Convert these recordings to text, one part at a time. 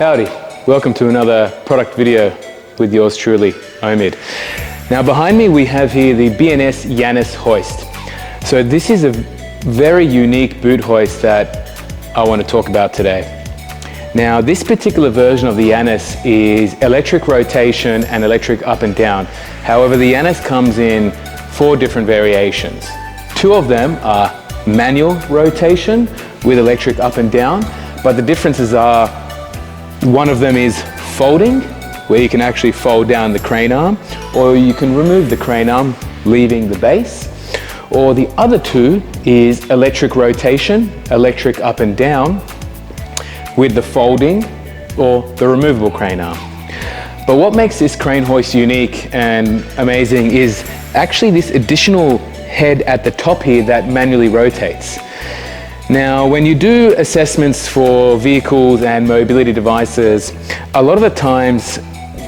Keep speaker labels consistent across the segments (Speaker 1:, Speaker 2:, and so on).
Speaker 1: Howdy, welcome to another product video with yours truly, Omid. Now behind me we have here the B&S Janus Hoist. So this is a very unique boot hoist that I want to talk about today. Now this particular version of the Janus is electric rotation and electric up and down. However, the Janus comes in 4 different variations. 2 of them are manual rotation with electric up and down, but the differences are one of them is folding, where you can actually fold down the crane arm, or you can remove the crane arm, leaving the base. Or the other 2 is electric rotation, electric up and down, with the folding or the removable crane arm. But what makes this crane hoist unique and amazing is actually this additional head at the top here that manually rotates. Now, when you do assessments for vehicles and mobility devices, a lot of the times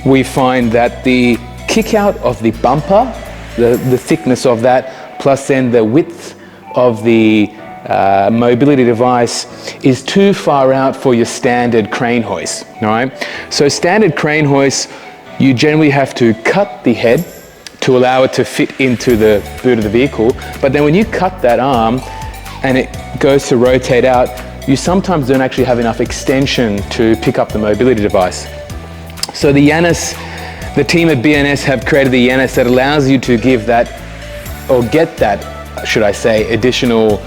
Speaker 1: we find that the kick out of the bumper, the thickness of that, plus then the width of the mobility device is too far out for your standard crane hoist, all right? So standard crane hoists, you generally have to cut the head to allow it to fit into the boot of the vehicle, but then when you cut that arm and it goes to rotate out, you sometimes don't actually have enough extension to pick up the mobility device. So the Janus, the team at B&S have created the Janus that allows you to give that, or get that, should I say, additional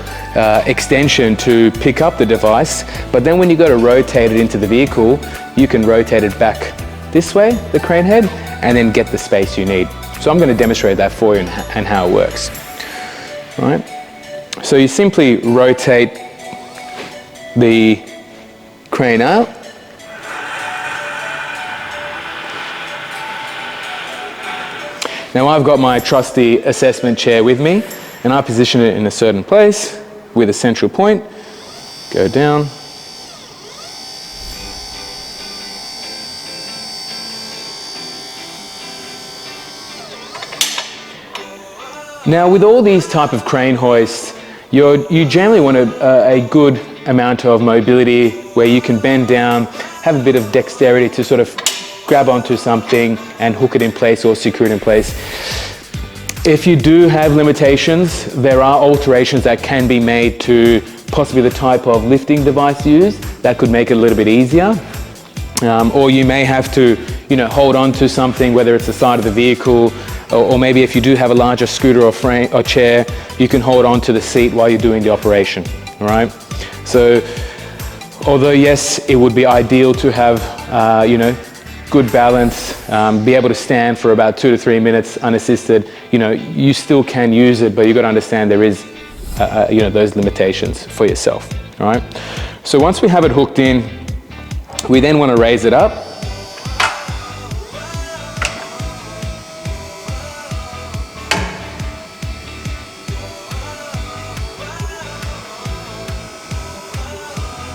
Speaker 1: extension to pick up the device. But then when you go to rotate it into the vehicle, you can rotate it back this way, the crane head, and then get the space you need. So I'm going to demonstrate that for you and how it works. All right. So you simply rotate the crane out. Now I've got my trusty assessment chair with me, and I position it in a certain place with a central point. Go down. Now with all these type of crane hoists, you generally want a good amount of mobility where you can bend down, have a bit of dexterity to sort of grab onto something and hook it in place or secure it in place. If you do have limitations, there are alterations that can be made to possibly the type of lifting device used that could make it a little bit easier. Or you may have to, hold on to something, whether it's the side of the vehicle, or maybe if you do have a larger scooter or frame or chair, you can hold on to the seat while you're doing the operation, all right? So, although yes, it would be ideal to have, good balance, be able to stand for about 2 to 3 minutes unassisted, you still can use it, but you've got to understand there is, those limitations for yourself, all right? So once we have it hooked in, we then want to raise it up.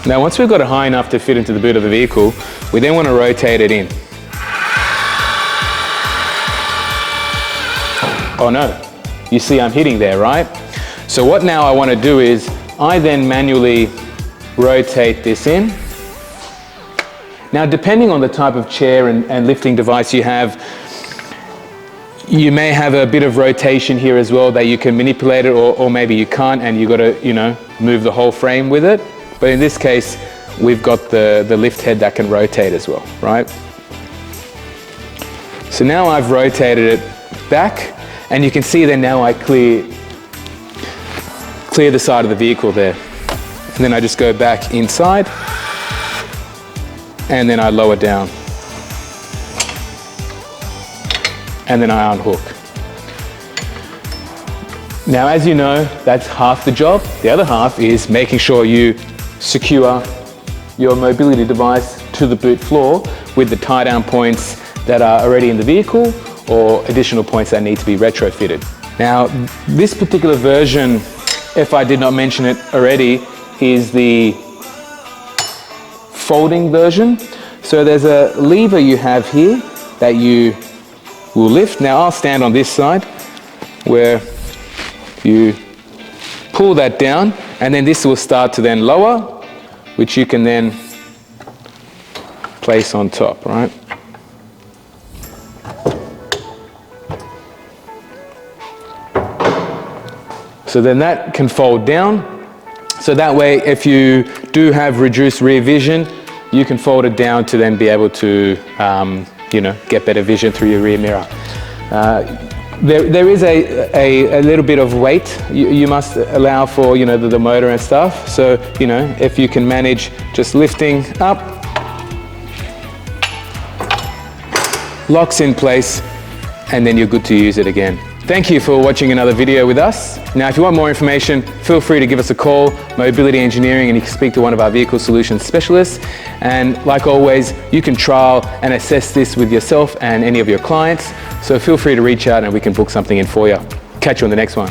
Speaker 1: Now once we've got it high enough to fit into the boot of the vehicle, we then want to rotate it in. Oh no, you see I'm hitting there, right? So what now I want to do is, I then manually rotate this in. Now depending on the type of chair and lifting device you have, you may have a bit of rotation here as well that you can manipulate it, or maybe you can't and you've got to, move the whole frame with it. But in this case, we've got the lift head that can rotate as well, right? So now I've rotated it back, and you can see that now I clear the side of the vehicle there. And then I just go back inside, and then I lower down. And then I unhook. Now, as you know, that's half the job. The other half is making sure you secure your mobility device to the boot floor with the tie down points that are already in the vehicle or additional points that need to be retrofitted. Now, this particular version, if I did not mention it already, is the folding version. So there's a lever you have here that you will lift. Now I'll stand on this side where you pull that down, and then this will start to then lower, which you can then place on top, right? So then that can fold down. So that way, if you do have reduced rear vision, you can fold it down to then be able to, get better vision through your rear mirror. There is a little bit of weight you must allow for, the motor and stuff. So, if you can manage just lifting up, locks in place, and then you're good to use it again. Thank you for watching another video with us. Now, if you want more information, feel free to give us a call, Mobility Engineering, and you can speak to one of our vehicle solutions specialists. And like always, you can trial and assess this with yourself and any of your clients. So feel free to reach out and we can book something in for you. Catch you on the next one.